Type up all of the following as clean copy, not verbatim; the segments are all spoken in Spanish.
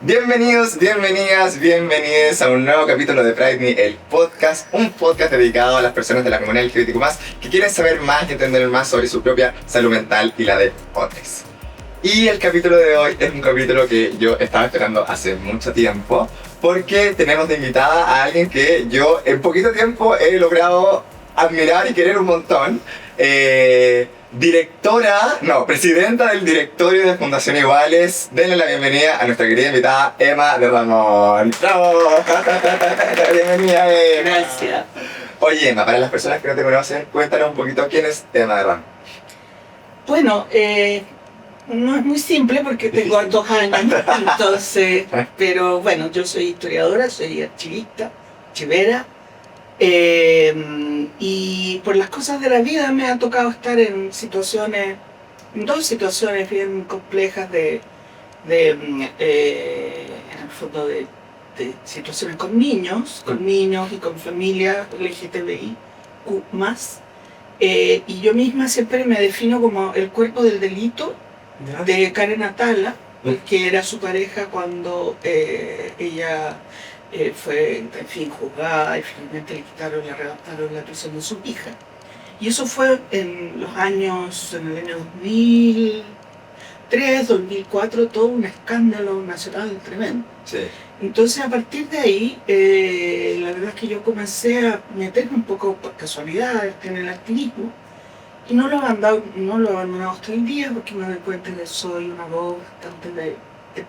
Bienvenidos, bienvenidas, bienvenidos a un nuevo capítulo de Pride Me, el podcast, un podcast dedicado a las personas de la comunidad LGBTQ+, que quieren saber más y entender más sobre su propia salud mental y la de otros. Y el capítulo de hoy es un capítulo que yo estaba esperando hace mucho tiempo, porque tenemos de invitada a alguien que yo en poquito tiempo he logrado admirar y querer un montón. Presidenta del directorio de Fundación Iguales. Denle la bienvenida a nuestra querida invitada Emma de Ramón. ¡Bravo! Bienvenida, Emma. Gracias. Oye, Emma, para las personas que no te conocen, cuéntanos un poquito quién es Emma de Ramón. Bueno, no es muy simple porque tengo 2 años, entonces, pero bueno, yo soy historiadora, soy archivista, archivera, y por las cosas de la vida me ha tocado estar en dos situaciones bien complejas en el fondo de situaciones con niños y con familias LGTBIQ+. Y yo misma siempre me defino como el cuerpo del delito de Karen Atala, que era su pareja cuando ella fue, en fin, juzgada y finalmente le arrebataron la prisión de su hija. Y eso fue en el año 2003, 2004, todo un escándalo nacional tremendo. Sí. Entonces, a partir de ahí, la verdad es que yo comencé a meterme un poco por casualidad en el activismo y no lo he abandonado hasta el día porque me doy cuenta que soy una voz bastante de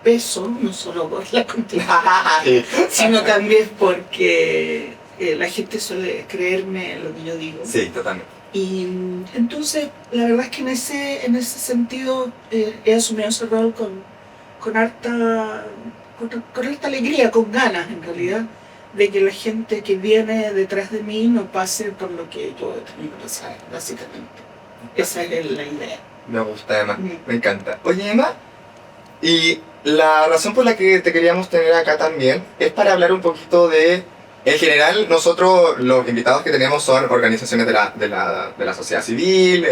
peso, no solo por la continuidad, sino también porque la gente suele creerme en lo que yo digo. Sí, totalmente. Y entonces, la verdad es que en ese sentido he asumido ese rol con harta alegría, con ganas en realidad, de que la gente que viene detrás de mí no pase por lo que yo he tenido que pasar, básicamente. Esa es la idea. Me gusta, Emma, me encanta. Oye, Emma, y la razón por la que te queríamos tener acá también es para hablar un poquito de... En general, nosotros los invitados que tenemos son organizaciones de la sociedad civil,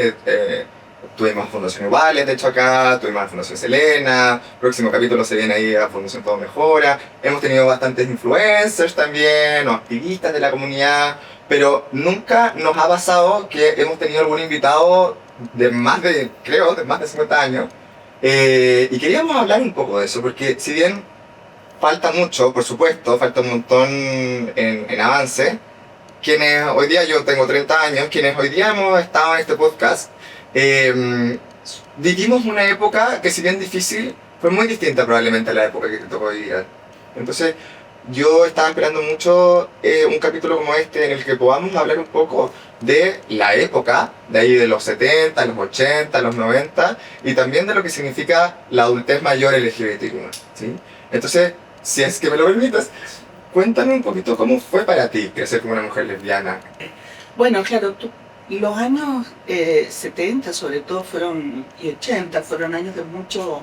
tuvimos Fundación Iguales, de hecho acá, tuvimos la Fundación Selena, próximo capítulo se viene ahí a Fundación Todo Mejora, hemos tenido bastantes influencers también, o activistas de la comunidad, pero nunca nos ha pasado que hemos tenido algún invitado de más de 50 años, y queríamos hablar un poco de eso, porque si bien falta mucho, por supuesto, falta un montón en avance, quienes hoy día, yo tengo 30 años, quienes hoy día hemos estado en este podcast, vivimos una época que si bien difícil, fue muy distinta probablemente a la época que te tocó vivir. Entonces, yo estaba esperando mucho un capítulo como este en el que podamos hablar un poco de la época, de ahí de los 70, los 80, los 90, y también de lo que significa la adultez mayor LGBTQ+, ¿sí? Entonces, si es que me lo permites, cuéntame un poquito cómo fue para ti crecer como una mujer lesbiana. Bueno, claro, los años 70 sobre todo y 80 fueron años de mucho,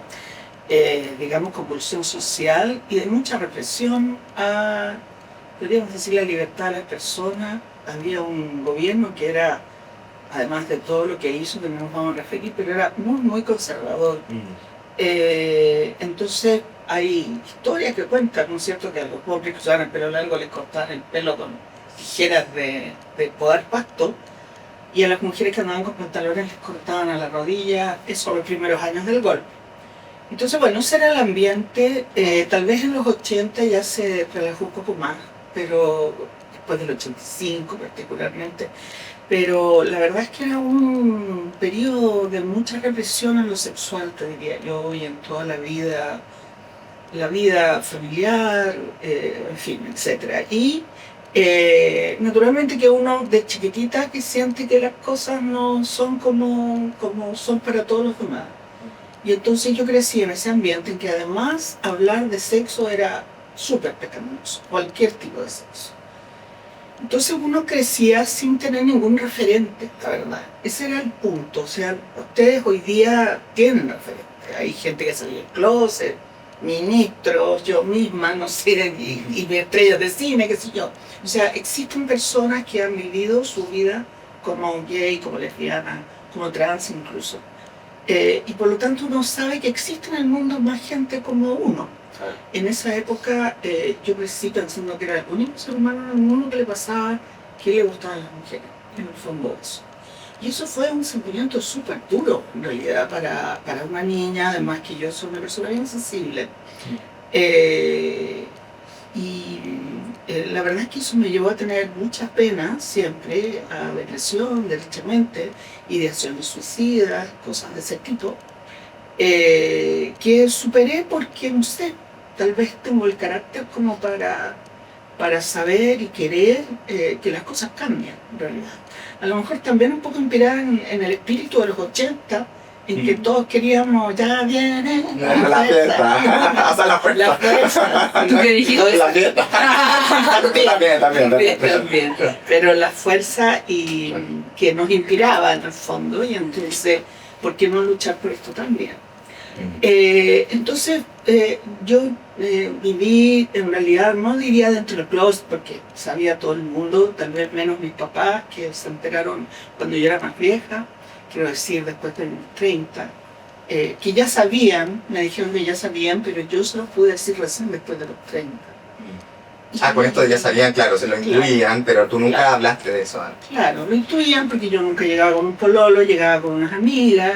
digamos, convulsión social y de mucha represión podríamos decir, la libertad de las personas. Había un gobierno que era, además de todo lo que hizo, que no nos vamos a referir, pero era muy, muy conservador. Entonces, hay historias que cuentan, ¿no es cierto?, que a los hombres que usaban el pelo largo les cortaban el pelo con tijeras de podar pasto, y a las mujeres que andaban con pantalones les cortaban a la rodilla, eso los primeros años del golpe. Entonces, bueno, ese era el ambiente. Tal vez en los 80 ya se relajó un poco más, pero después del 85 particularmente. Pero la verdad es que era un periodo de mucha represión en lo sexual, te diría yo, y en toda la vida familiar, en fin, etc. Y naturalmente que uno de chiquitita que siente que las cosas no son como son para todos los demás. Y entonces yo crecí en ese ambiente en que además hablar de sexo era súper pecaminoso, cualquier tipo de sexo. Entonces uno crecía sin tener ningún referente, la verdad. Ese era el punto. O sea, ustedes hoy día tienen referentes. Hay gente que salió del closet, ministros, yo misma, no sé, y estrellas de cine, qué sé yo. O sea, existen personas que han vivido su vida como gay, como lesbiana, como trans incluso. Y por lo tanto uno sabe que existe en el mundo más gente como uno. En esa época yo crecí pensando que era el único ser humano en el mundo que le pasaba que le gustaban las mujeres, en el fondo eso. Y eso fue un sentimiento súper duro, en realidad, para una niña, además que yo soy una persona bien sensible. Eh, la verdad es que eso me llevó a tener muchas penas siempre, a depresión, derechamente, ideaciones suicidas, cosas de ese tipo, que superé porque, no sé, tal vez tengo el carácter como para saber y querer que las cosas cambien, en realidad. A lo mejor también un poco inspirada en el espíritu de los 80, en que todos queríamos, ya viene La fiesta. O sea, la fuerza. la fuerza. ¿Tú qué dijiste? La fiesta. También. Pero la fuerza y que nos inspiraba en el fondo, y entonces, ¿por qué no luchar por esto también? Entonces, yo viví, en realidad, no diría dentro del closet, porque sabía todo el mundo, tal vez menos mis papás, que se enteraron cuando yo era más vieja, quiero decir, después de mis 30, que ya sabían, me dijeron que ya sabían, pero yo se los pude decir recién después de los 30. Con esto ya sabían, claro, se lo intuían, pero tú nunca hablaste de eso antes. Claro, lo intuían porque yo nunca llegaba con un pololo, llegaba con unas amigas.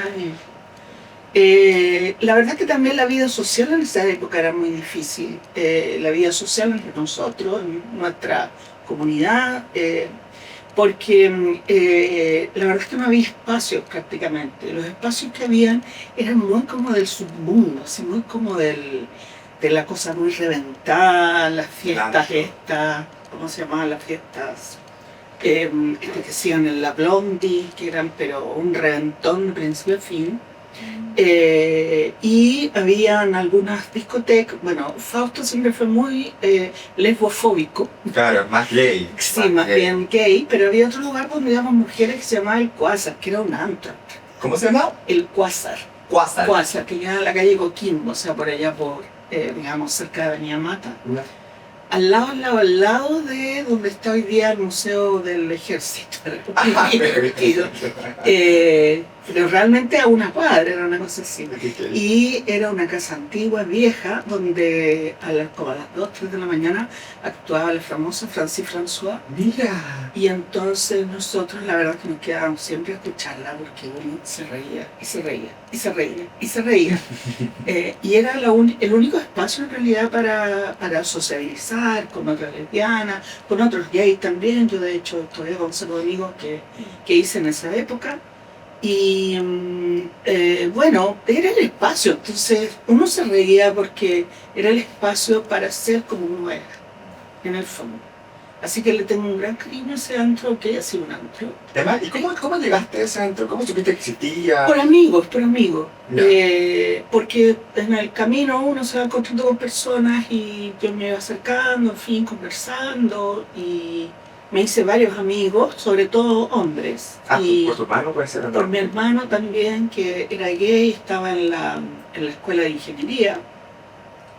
La verdad que también la vida social en esa época era muy difícil. La vida social entre nosotros, en nuestra comunidad, porque la verdad es que no había espacios prácticamente. Los espacios que habían eran muy como del submundo, así muy como de la cosa muy reventada, las fiestas estas, ¿cómo se llamaban las fiestas? Que se iban en la Blondie, que eran pero un reventón de principio a fin. Y habían algunas discotecas, bueno, Fausto siempre fue muy lesbofóbico. Claro, más gay. Sí, más bien gay, pero había otro lugar donde íbamos mujeres que se llamaba El Quasar, que era un antro. ¿Cómo se llama? El Quasar. Quasar. Quasar, que queda en la calle Coquimbo, o sea, por allá por, digamos, cerca de Avenida Mata. Al lado de donde está hoy día el Museo del Ejército. Pero realmente a una cuadra, era una cosa así. Y era una casa antigua, vieja, donde como a las 2, 3 de la mañana actuaba la famosa Francis François. Mira. Y entonces nosotros la verdad que nos quedábamos siempre a escucharla porque uno se reía y se reía y se reía y se reía. Y era el único espacio en realidad para sociabilizar con otras lesbianas, con otros gays también. Yo de hecho todavía conservo amigos que hice en esa época. Y bueno, era el espacio, entonces uno se reía porque era el espacio para ser como uno era, en el fondo. Así que le tengo un gran cariño a ese antro, que haya sido un antro. Además, ¿y cómo llegaste a ese antro? ¿Cómo supiste que existía? Por amigos. No. Porque en el camino uno se va encontrando con personas y yo me iba acercando, en fin, conversando y me hice varios amigos, sobre todo hombres. Y por tu hermano puede ser, ¿no? por mi hermano también, que era gay, estaba en la escuela de ingeniería.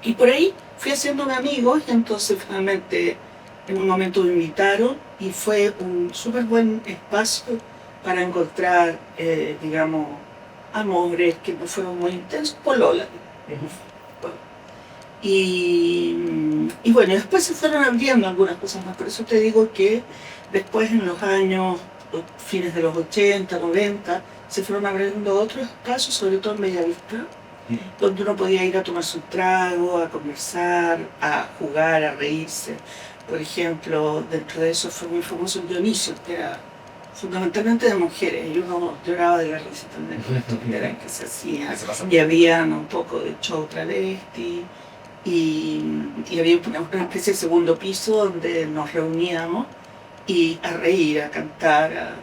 Y por ahí fui haciéndome amigos y entonces finalmente en un momento me invitaron y fue un súper buen espacio para encontrar, digamos, amores que no fueron muy intensos, polola. Y bueno, después se fueron abriendo algunas cosas más, por eso te digo que después en los años, fines de los 80, 90, se fueron abriendo otros espacios, sobre todo en Bellavista, donde uno podía ir a tomarse un trago, a conversar, a jugar, a reírse. Por ejemplo, dentro de eso fue muy famoso el Dionisio, que era fundamentalmente de mujeres, y uno lloraba de la risa también con estos eran que se hacían, y había un poco de show travesti, y había una especie de segundo piso donde nos reuníamos y a reír, a cantar,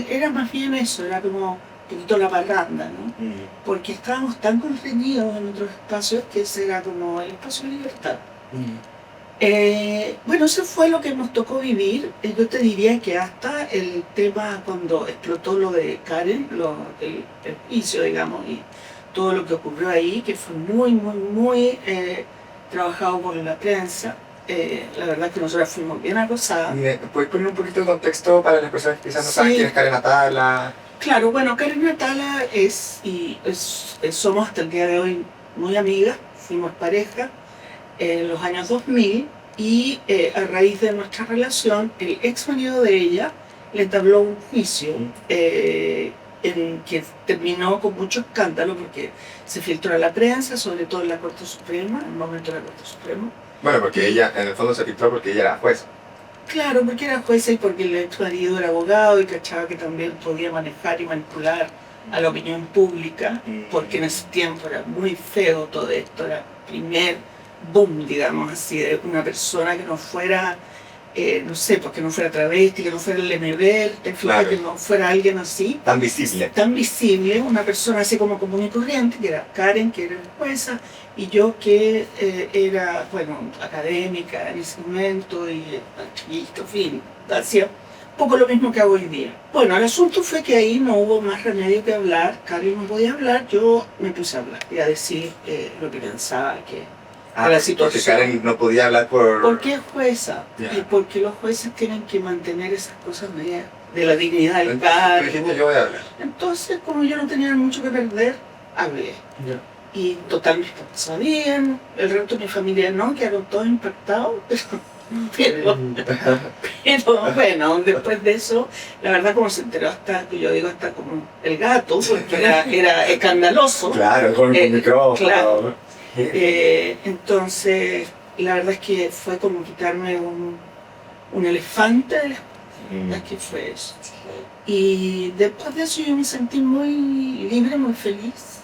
era más bien eso, era como un poquito la parranda, ¿no? Porque estábamos tan contenidos en otros espacios que ese era como el espacio de libertad. Bueno, eso fue lo que nos tocó vivir. Yo te diría que hasta el tema cuando explotó lo de Karen, el juicio, digamos, y todo lo que ocurrió ahí, que fue muy trabajado por la prensa. La verdad que nosotros fuimos bien acosadas. ¿Puedes poner un poquito de contexto para las personas que quizás no saben quién es Karen Atala? Claro, bueno, Karen Atala somos hasta el día de hoy muy amigas, fuimos pareja. en los años 2000 y a raíz de nuestra relación, el ex marido de ella le entabló un juicio en que terminó con mucho escándalo porque se filtró a la prensa, sobre todo en la Corte Suprema, en el momento de la Corte Suprema. Bueno, porque ella, en el fondo se filtró porque ella era juez. Claro, porque era jueza y porque el ex marido era abogado y cachaba que también podía manejar y manipular a la opinión pública, porque en ese tiempo era muy feo todo esto, era el primer boom, digamos así, de una persona que no fuera, no sé, pues que no fuera travesti, que no fuera el MB, Claro. que no fuera alguien así. Tan visible. Tan visible, una persona así como común y corriente, que era Karen, que era jueza, y yo que era, bueno, académica en ese momento y activista, en fin, hacía un poco lo mismo que hago hoy día. Bueno, el asunto fue que ahí no hubo más remedio que hablar, Karen no podía hablar, yo me puse a hablar y a decir lo que pensaba que la situación. Porque Karen no podía hablar por... Porque es jueza, Ya. y porque los jueces tienen que mantener esas cosas medias de la dignidad del Entonces, tú cargo. dijiste, yo voy a hablar. Entonces, como yo no tenía mucho que perder, hablé. Ya. Y total, mis papás sabían, el resto de mi familia no, quedaron todos impactados, pero bueno, después de eso, la verdad como se enteró hasta, que yo digo hasta como el gato, porque era escandaloso. Claro, con el micrófono. Claro. Entonces, la verdad es que fue como quitarme un elefante de la espalda, que fue eso. Y después de eso yo me sentí muy libre, muy feliz.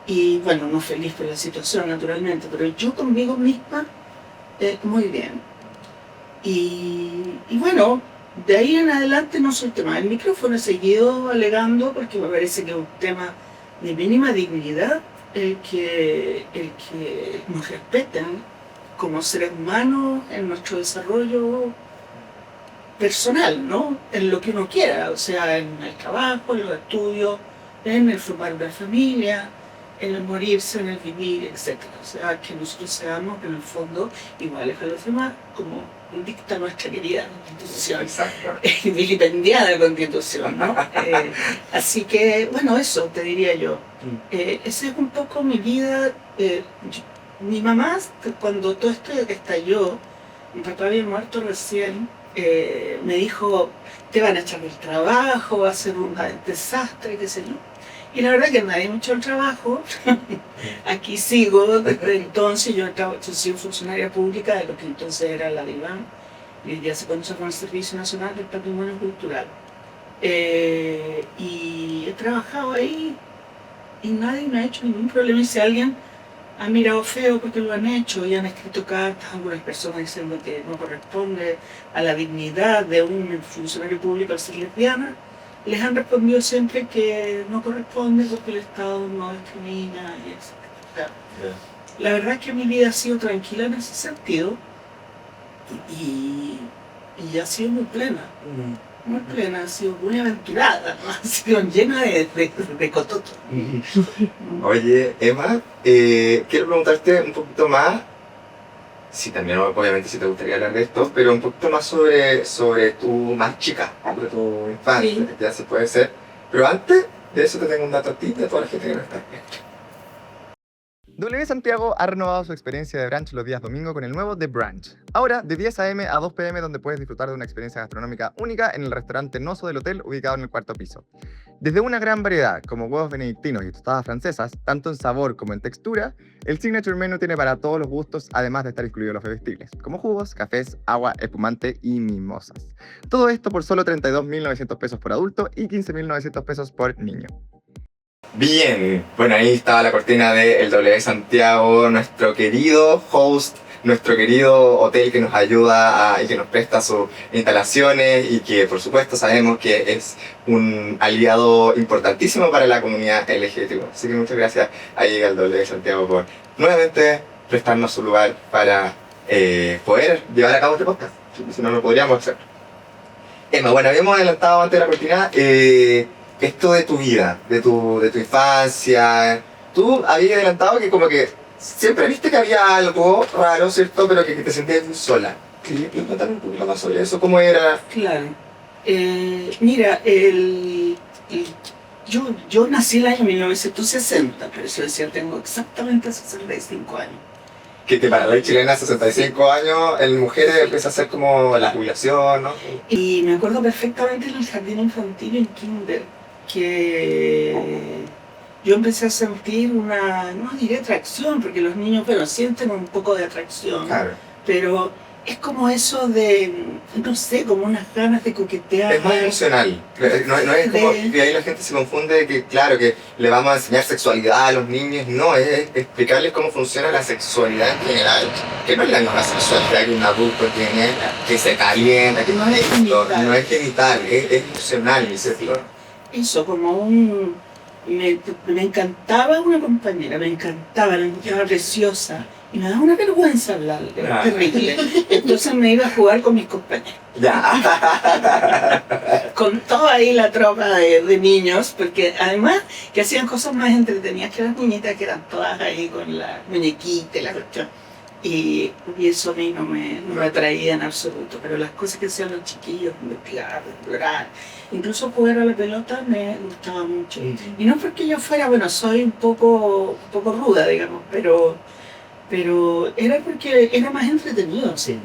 Y bueno, no feliz por la situación naturalmente, pero yo conmigo misma muy bien. Y bueno, de ahí en adelante no soy tema del micrófono, he seguido alegando porque me parece que es un tema de mínima dignidad el que nos respeten como seres humanos en nuestro desarrollo personal, ¿no? En lo que uno quiera, o sea, en el trabajo, en los estudios, en el formar una familia, en el morirse, en el vivir, etc. O sea, que nosotros seamos, en el fondo, iguales a los demás, como dicta nuestra querida Constitución. Exacto. Vilipendiada Constitución, ¿no? Así que, bueno, eso te diría yo. Esa es un poco mi vida. Mi mamá, cuando todo esto estalló, mi papá había muerto recién, me dijo, te van a echar del trabajo, va a ser un desastre, qué sé yo. Y la verdad que nadie me echó el trabajo. Aquí sigo desde entonces. Yo soy funcionaria pública de lo que entonces era la DIVAN, y ya se conoce con el Servicio Nacional del Patrimonio Cultural. Y he trabajado ahí y nadie me ha hecho ningún problema. Y si alguien ha mirado feo porque lo han hecho y han escrito cartas a algunas personas diciendo que no corresponde a la dignidad de un funcionario público al ser lesbiana, les han respondido siempre que no corresponde porque el Estado no discrimina y etc. O sea, la verdad es que mi vida ha sido tranquila en ese sentido y ha sido muy plena. Muy plena, ha sido muy aventurada, ¿no? Ha sido llena de cototo. Oye, Emma, quiero preguntarte un poquito más, sí, también obviamente si te gustaría hablar de esto, pero un poquito más sobre tu más chica, sobre tu infancia, Sí. ya se puede ser. Pero antes de eso te tengo un dato a ti de toda la gente que no está viendo. W Santiago ha renovado su experiencia de brunch los días domingo con el nuevo The Brunch. Ahora, de 10 a.m. a 2 p.m. donde puedes disfrutar de una experiencia gastronómica única en el restaurante Noso del hotel ubicado en el 4º piso. Desde una gran variedad, como huevos benedictinos y tostadas francesas, tanto en sabor como en textura, el Signature Menu tiene para todos los gustos, además de estar incluidos los bebestibles, como jugos, cafés, agua, espumante y mimosas. Todo esto por solo 32.900 pesos por adulto y 15.900 pesos por niño. Bien, bueno, ahí estaba la cortina de El W Santiago, nuestro querido host, nuestro querido hotel que nos ayuda y que nos presta sus instalaciones y que por supuesto sabemos que es un aliado importantísimo para la comunidad LGBTQ. Así que muchas gracias ahí al W Santiago por nuevamente prestarnos su lugar para poder llevar a cabo este podcast, si no lo podríamos hacer. Emma, bueno, habíamos adelantado antes de la cortina esto de tu vida, de tu infancia. Tú habías adelantado que como que siempre viste que había algo raro, ¿cierto? Pero que te sentías muy sola. ¿Querías contar un poquito más sobre eso? ¿Cómo era? Claro. Mira, yo nací en el año 1960, pero eso decía, tengo exactamente 65 años. que para la ley chilena 65 años, en mujeres empieza a ser como la jubilación, ¿no? Y me acuerdo perfectamente en el jardín infantil en kinder, que yo empecé a sentir una, no diré atracción, porque los niños, bueno, sienten un poco de atracción, Claro. pero es como eso de, no sé, como unas ganas de coquetear. Es más emocional. No es como que ahí la gente se confunde que, claro, que le vamos a enseñar sexualidad a los niños. No, es explicarles cómo funciona la sexualidad en general. Que no es la misma sexualidad que un adulto tiene, que se calienta, que No es genital. no es genital, es emocional, ¿cierto? Eso, como un... Me encantaba una compañera, me encantaba, la encontraba preciosa. Y me daba una vergüenza hablarle, era terrible. Entonces me iba a jugar con mis compañeros. Ya. Con toda ahí la tropa de niños, porque además que hacían cosas más entretenidas que las niñitas, que eran todas ahí con la muñequita y la cuestión. Y eso a mí no me atraía en absoluto, pero las cosas que hacían los chiquillos, investigar, explorar, incluso jugar a la pelota me gustaba mucho. Y no porque yo fuera, bueno, soy un poco ruda, digamos, pero era porque era más entretenido. Sí.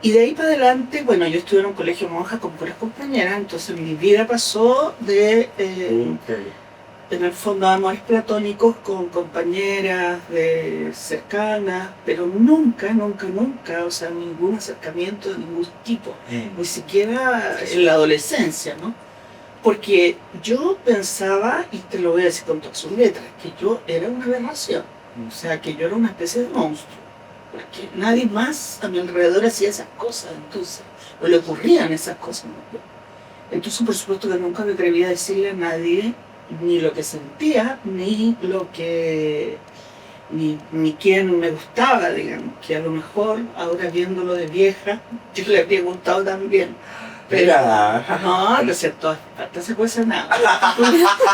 Y de ahí para adelante, bueno, yo estuve en un colegio monja con puras compañeras, entonces mi vida pasó de, en el fondo, amores platónicos con compañeras cercanas, pero nunca, o sea, ningún acercamiento de ningún tipo, ni siquiera en la adolescencia, ¿no? Porque yo pensaba, y te lo voy a decir con todas sus letras, que yo era una aberración, o sea, que yo era una especie de monstruo, porque nadie más a mi alrededor hacía esas cosas, entonces, o le ocurrían esas cosas, ¿no? Entonces, por supuesto que nunca me atreví a decirle a nadie ni lo que sentía, ni lo que, ni quién me gustaba, digamos, que a lo mejor, ahora viéndolo de vieja, yo le habría gustado también. Pero no, no es cierto, hasta se puede ser nada.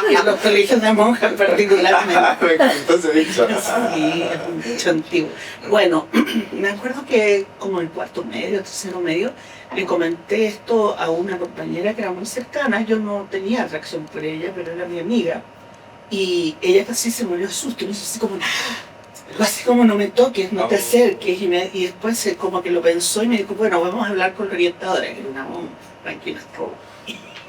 Y en los colegios de monjas particularmente. Me encantó ese dicho. Sí, es un dicho antiguo. Bueno, me acuerdo que como en cuarto medio, tercero medio, le comenté esto a una compañera que era muy cercana. Yo no tenía atracción por ella, pero era mi amiga. Y ella casi se murió de susto, me hizo así como no me toques, no te acerques, y después como que lo pensó y me dijo, bueno, vamos a hablar con la orientadora, que era una monja, tranquila.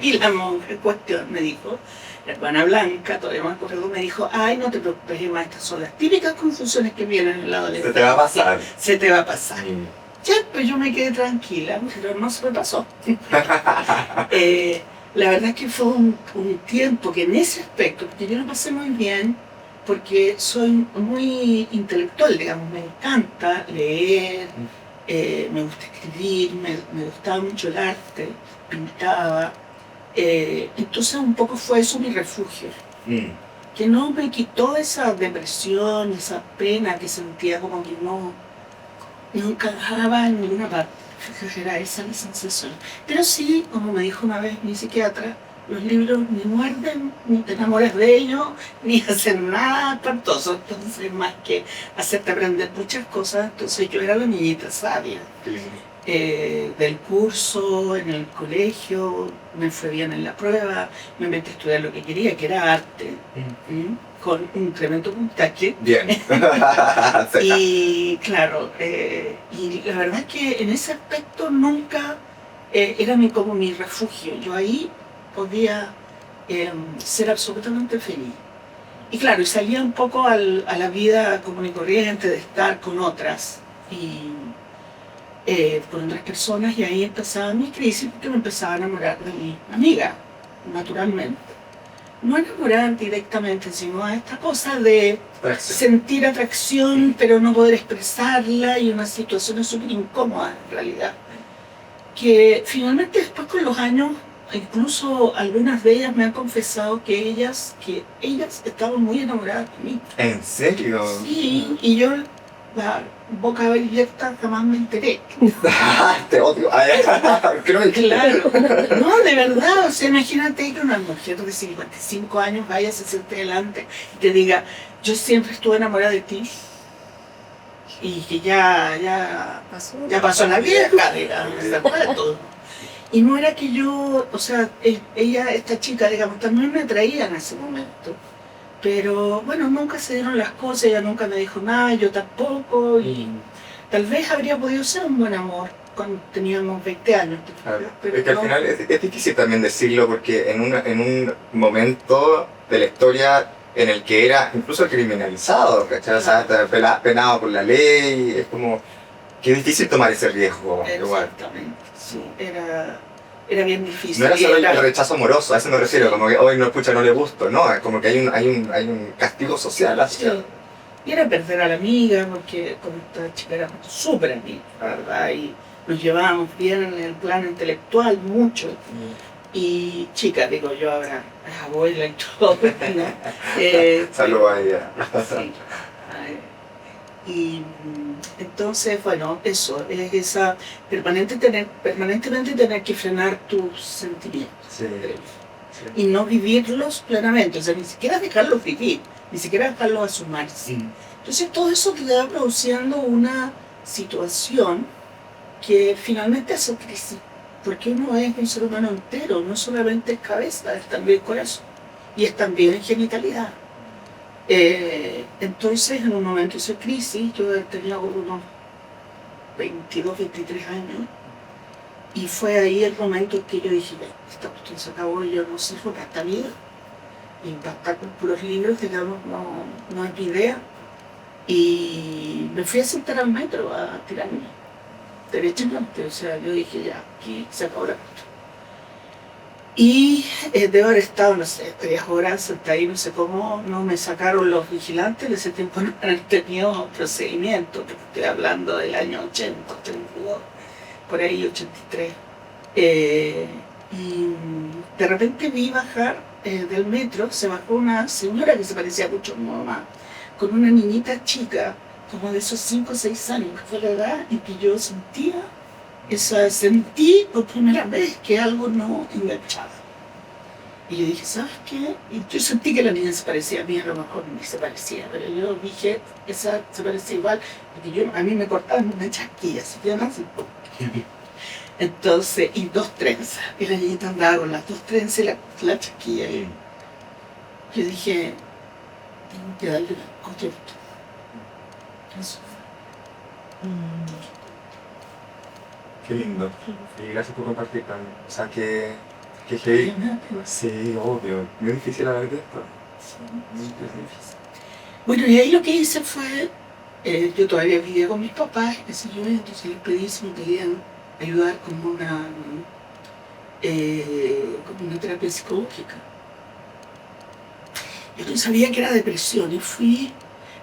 Y la monja en cuestión me dijo, la hermana Blanca, todavía me acuerdo, me dijo, ay, no te preocupes, Emma, estas son las típicas confusiones que vienen en la adolescencia. Se te va a pasar. Se te va a pasar. Ya, pues yo me quedé tranquila, pero no se me pasó. La verdad es que fue un tiempo que en ese aspecto, porque yo lo pasé muy bien, porque soy muy intelectual, digamos, me encanta leer, me gusta escribir, me gustaba mucho el arte, pintaba, entonces un poco fue eso mi refugio, que no me quitó esa depresión, esa pena que sentía, como que no encajaba en ninguna parte. Era esa la sensación. Pero sí, como me dijo una vez mi psiquiatra, los libros ni muerden, ni te enamoras de ellos, ni hacen nada espantoso. Entonces, más que hacerte aprender muchas cosas, entonces yo era la niñita sabia. Del curso, en el colegio, me fue bien en la prueba, me metí a estudiar lo que quería, que era arte, con un tremendo puntaje. Bien. Y claro, y la verdad es que en ese aspecto nunca era como mi refugio. Yo ahí podía ser absolutamente feliz. Y claro, y salía un poco a la vida común y corriente de estar con otras y con otras personas, y ahí empezaba mi crisis porque me empezaba a enamorar de mi amiga, naturalmente. No enamorar directamente, sino a esta cosa de sentir atracción pero no poder expresarla, y unas situaciones súper incómodas en realidad. Que finalmente después con los años, incluso algunas de ellas me han confesado que ellas estaban muy enamoradas de mí. ¿En serio? Sí, y yo, la boca abierta, jamás me enteré. Te odio. Claro, no, de verdad, o sea, imagínate que una mujer de 55 años vaya, se siente delante y te diga, yo siempre estuve enamorada de ti. Y que ya pasó la vieja, digamos, se fue todo. Y no era que yo, o sea, esta chica, digamos, también me atraía en ese momento, Pero bueno, nunca se dieron las cosas, ella nunca me dijo nada, yo tampoco, y tal vez habría podido ser un buen amor cuando teníamos 20 años. Claro. Pero Es que al no. final es difícil también decirlo porque en un momento de la historia en el que era incluso criminalizado, ¿cachai? O sea, penado por la ley, es como que es difícil tomar ese riesgo. Igual. Exactamente, sí, era bien difícil. No era solo Y el rechazo amoroso, a eso me refiero, Sí. como que hoy no escucha, no le gusto, no, es como que hay un castigo social así. Sí. Y era perder a la amiga, porque con esta chica éramos súper amigas, la verdad, y nos llevábamos bien en el plano intelectual, mucho. Y chica, digo yo ahora, es abuela y todo, ¿no? Saludos a ella. Sí. Y entonces, bueno, eso, es esa permanentemente tener que frenar tus sentimientos. Sí. Y no vivirlos plenamente, o sea, ni siquiera dejarlos vivir, ni siquiera dejarlos asumirse. Entonces todo eso te va produciendo una situación que finalmente hace crisis, porque uno es un ser humano entero, no solamente es cabeza, es también corazón y es también genitalidad. Entonces en un momento de crisis, yo tenía unos 22, 23 años, y fue ahí el momento en que yo dije, esta cuestión se acabó, yo no sirvo para esta vida, y basta con puros libros, digamos, no es mi idea. Y me fui a sentar al metro a tirarme, derechamente, o sea, yo dije, ya, aquí se acabó la cuestión. Y debo haber estado, no sé, 3 horas sentada ahí, no sé cómo, no me sacaron los vigilantes, en ese tiempo no han tenido procedimiento, porque estoy hablando del año 80, 82, por ahí 83. Y de repente vi bajar del metro, se bajó una señora que se parecía mucho a mi mamá, con una niñita chica, como de esos 5 o 6 años, que fue la edad en que yo sentí por primera vez que algo no enganchaba. Y yo dije, ¿sabes qué? Y yo sentí que la niña se parecía a mí, a lo mejor ni se parecía, pero yo dije, esa se parecía igual, porque a mí me cortaban una chasquilla, así que no así. Entonces, y 2 trenzas, y la niñita andaba con las 2 trenzas y la chasquilla. Y yo dije, tengo que darle una cosa. Eso fue. Qué lindo. Y gracias por compartir también. O sea, que heavy. Sí, obvio. Muy difícil hablar de esto. Muy difícil. Bueno, y ahí lo que hice fue, yo todavía vivía con mis papás, entonces les pedí si me podían ayudar con una terapia psicológica. Yo no sabía que era depresión y fui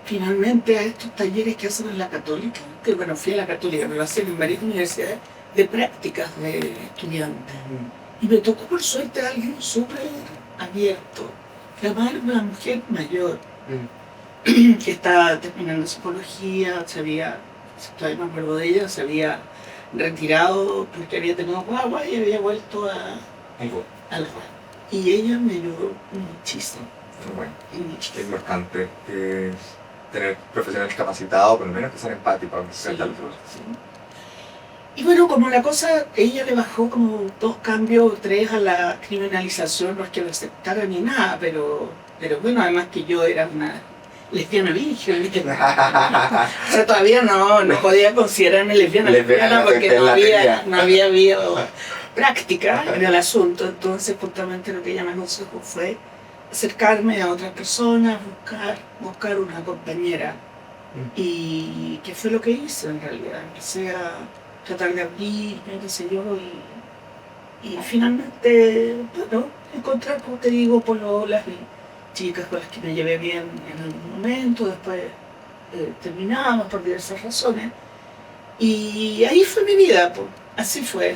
finalmente a estos talleres que hacen en la Católica, que bueno, fui a la Católica, me lo hacen en varias universidades, de prácticas de estudiantes. Y me tocó por suerte a alguien súper abierto, que además era una mujer mayor, que estaba terminando psicología, todavía me acuerdo de ella, se había retirado porque había tenido guagua y había vuelto al juego. Y ella me ayudó muchísimo. Bueno, es importante tener profesionales capacitados, por lo menos que sean empáticos, aunque sean tal vez. Y bueno, como la cosa, ella le bajó como 2 cambios o 3 a la criminalización, no es que lo aceptara ni nada, pero bueno, además que yo era una lesbiana virgen, o sea, todavía no podía considerarme lesbiana porque no había habido práctica en el asunto, entonces justamente lo que ella me aconsejó fue acercarme a otras personas, buscar una compañera, y que fue lo que hice en realidad, empecé a tratar de abrirme, qué sé yo, y finalmente, bueno, encontrar, como te digo, pololas y chicas con las que me llevé bien en algún momento, después terminamos por diversas razones, y ahí fue mi vida, pues, así fue,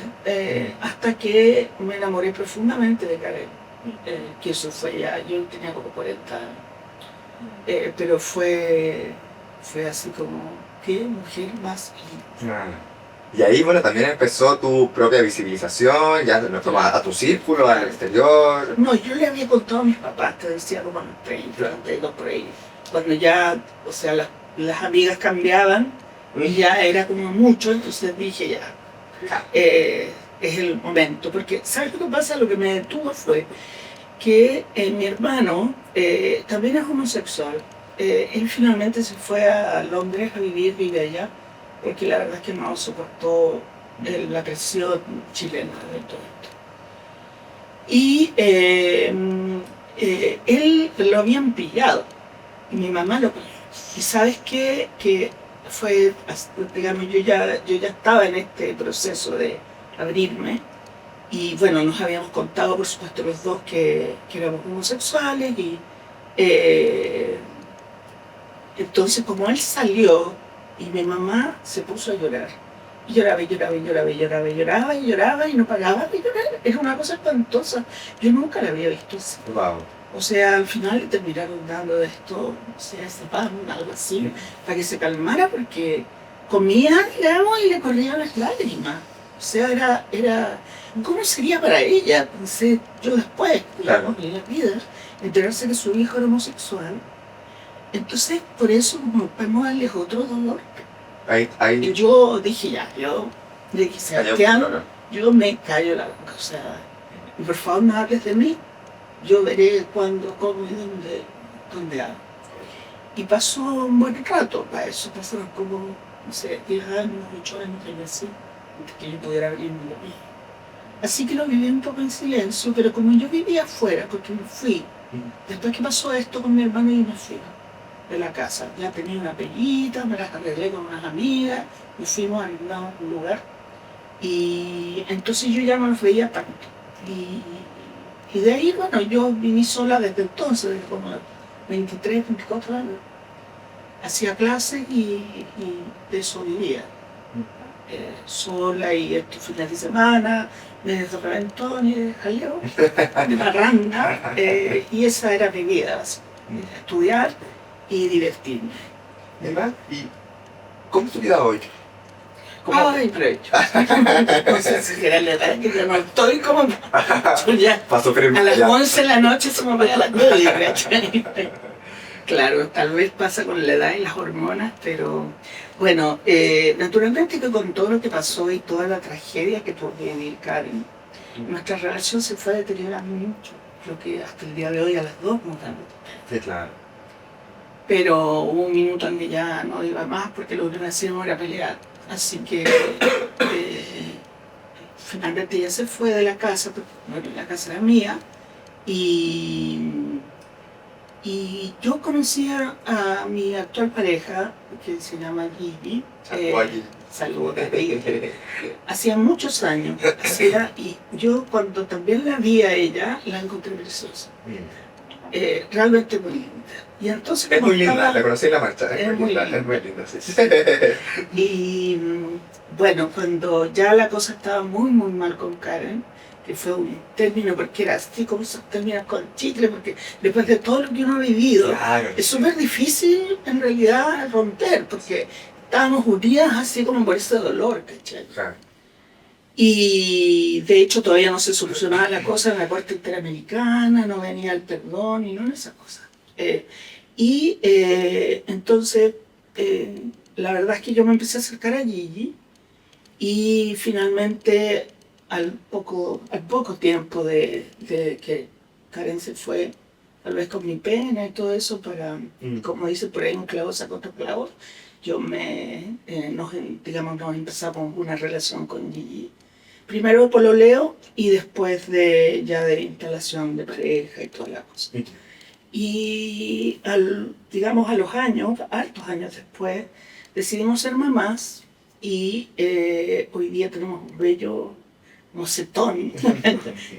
hasta que me enamoré profundamente de Karen, que eso fue ya, yo tenía como 40 años, pero fue así como, qué mujer más linda. Y ahí, bueno, también empezó tu propia visibilización, ya nos fuimos a tu círculo, al exterior. No, yo le había contado a mis papás, te decía como a los 30, 32 por ahí. Cuando ya, o sea, las amigas cambiaban y ya era como mucho, entonces dije ya, es el momento. Porque, ¿sabes lo que pasa? Lo que me detuvo fue que mi hermano también es homosexual. Él finalmente se fue a Londres a vive allá, porque la verdad es que no soportó la presión chilena de todo esto. Y él lo habían pillado, y mi mamá lo pilló. Y sabes qué, que fue, digamos, yo ya estaba en este proceso de abrirme, y bueno, nos habíamos contado, por supuesto, los dos que éramos homosexuales, y entonces como él salió, y mi mamá se puso a llorar, y lloraba, y lloraba, y lloraba, y lloraba, y lloraba, y lloraba, y no paraba de llorar. Era una cosa espantosa. Yo nunca la había visto así. Wow. O sea, al final le terminaron dando de esto, o sea, ese pan, algo así, para que se calmara, porque comía, digamos, y le corrían las lágrimas. O sea, era ¿cómo sería para ella? Pensé yo después, digamos, en la vida, enterarse que su hijo era homosexual. Entonces, por eso, como podemos darles otro dolor. Y yo dije, yo le dije, Sebastián, yo me callo la boca, o sea, y por favor no hables de mí, yo veré cuándo, cómo y dónde hago. Y pasó un buen rato para eso, pasaron como, no sé, 10 años, 8 años, algo así, antes que yo pudiera abrirme lo mismo. Así que lo viví un poco en silencio, pero como yo vivía afuera, porque me fui, después que pasó esto con mi hermano, yo me fui de la casa. Ya tenía una peguita, me las arreglé con unas amigas, y fuimos a un lugar. Y entonces yo ya no los veía tanto. Y de ahí, bueno, yo viví sola desde entonces, desde como 23, 24 años. Hacía clases y de eso vivía. Sola y estos fines de semana, de reventón y de jaleo, de parranda. Y esa era mi vida, estudiar y divertirme. ¿Y cómo es tu vida hoy? Ay, provecho. No sé si era la edad que yo no estoy como... Yo ya a las 11 de la noche se me apaga la tele. Claro, tal vez pasa con la edad y las hormonas, pero bueno, naturalmente que con todo lo que pasó y toda la tragedia que tuvo que vivir Karen, nuestra relación se fue deteriorando mucho, lo que hasta el día de hoy a las dos nos dan. Sí, claro. Pero hubo un minuto en que ya no iba más porque lo que me hacíamos era pelear. Así que finalmente ella se fue de la casa, porque bueno, la casa era mía, y yo conocí a mi actual pareja, que se llama Gigi. Saludos, Gigi. Hacía muchos años, y yo cuando también la vi a ella, la encontré preciosa. Realmente muy linda. Y entonces, es muy linda, la conocí en la marcha. Es muy linda, sí. Y bueno, cuando ya la cosa estaba muy mal con Karen, que fue un término, porque era así como esos términos con chicle, porque después de todo lo que uno ha vivido, claro, es súper difícil en realidad romper, porque estábamos unidas así como por ese dolor, ¿cachai? Claro. Y de hecho todavía no se solucionaba la cosa en la Corte Interamericana, no venía el perdón y no esas cosas. Entonces, la verdad es que yo me empecé a acercar a Gigi y finalmente al poco tiempo de que Karen se fue, tal vez con mi pena y todo eso, para, como dice por ahí, un clavo saca otro clavo, nos empezamos una relación con Gigi. Primero pololeo y después de instalación de pareja y toda la cosa. Y a los años, hartos años después, decidimos ser mamás y hoy día tenemos un bello mocetón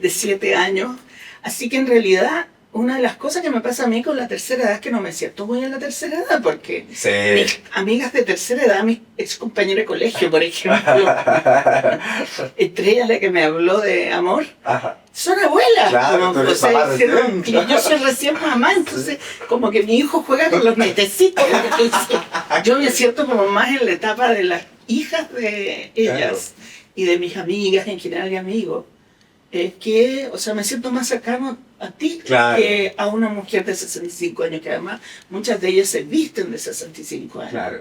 de 7 años. Así que en realidad, una de las cosas que me pasa a mí con la tercera edad es que no me siento muy en la tercera edad, porque mis amigas de tercera edad, mis ex compañeros de colegio, por ejemplo, entre ellas la que me habló de amor, son abuelas. Claro, y yo soy recién mamá, entonces como que mi hijo juega con los nietecitos. Yo me siento como más en la etapa de las hijas de ellas y de mis amigas en general y amigos. Me siento más cercano a ti que a una mujer de 65 años, que además muchas de ellas se visten de 65 años. Claro.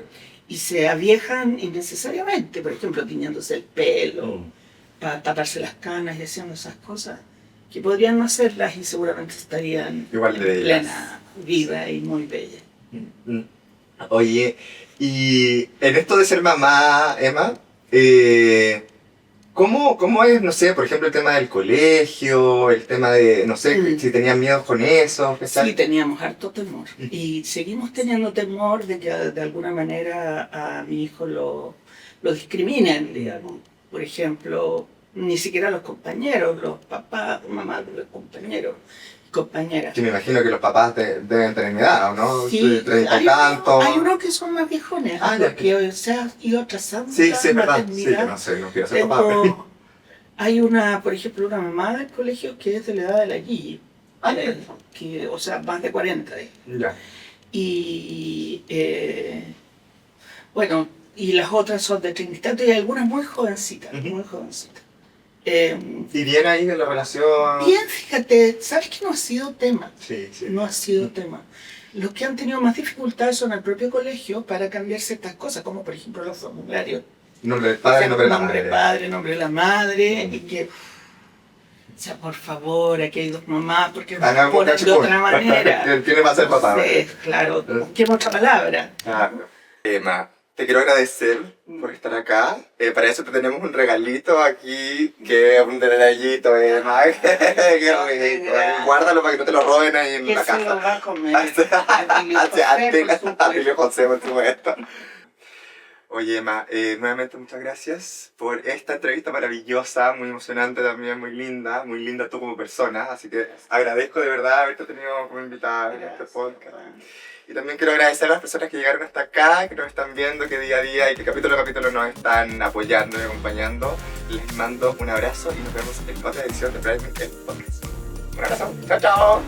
Y se aviejan innecesariamente, por ejemplo, tiñéndose el pelo, para taparse las canas y haciendo esas cosas. que podrían no hacerlas y seguramente estarían Igual de en plena vida y muy bellas. Oye, y en esto de ser mamá, Emma, ¿cómo es, no sé, por ejemplo, el tema del colegio, el tema de, no sé, si tenían miedo con eso? ¿Qué tal? Sí, teníamos harto temor. Y seguimos teniendo temor de que de alguna manera a mi hijo lo discriminen, digamos. Por ejemplo, ni siquiera los compañeros, los papás, mamás de los compañeros, compañeras. Que me imagino que los papás deben tener mi edad, ¿o no? Sí, 30 y tanto. hay unos que son más viejones, porque o sea, y otras santas, Sí, es verdad. Sí, maternidad. que no sé, no quiero ser papá. Hay una, por ejemplo, una mamá del colegio que es de la edad de la Gigi, que, o sea, más de 40. Ya. Y bueno, y las otras son de 30 y tanto, y algunas muy jovencitas, muy jovencitas. ¿Y bien ahí de la relación? Bien, fíjate, ¿sabes que no ha sido tema? Sí, sí. No ha sido tema. Los que han tenido más dificultades son el propio colegio para cambiar ciertas cosas, como por ejemplo los formularios. Nombre del padre, nombre de la madre. Nombre del padre, nombre de la madre, y que, o sea, por favor, aquí hay dos mamás, porque nos ponen de otra manera. Tiene más el papá. Sí, claro, busquemos otra palabra. Emma, te quiero agradecer por estar acá. Para eso te tenemos un regalito aquí, que es un detallito, Emma. Qué rico. Guárdalo para que no te lo roben ahí en la casa. ¿Qué se lo va a comer? Antes José, por supuesto. Oye, Emma, nuevamente muchas gracias por esta entrevista maravillosa, muy emocionante también, muy linda tú como persona, así que agradezco de verdad haberte tenido como invitada en este podcast. Y también quiero agradecer a las personas que llegaron hasta acá, que nos están viendo, que día a día y que capítulo a capítulo nos están apoyando y acompañando. Les mando un abrazo y nos vemos en otra edición de Pride Podcast. Un abrazo, chao, chao.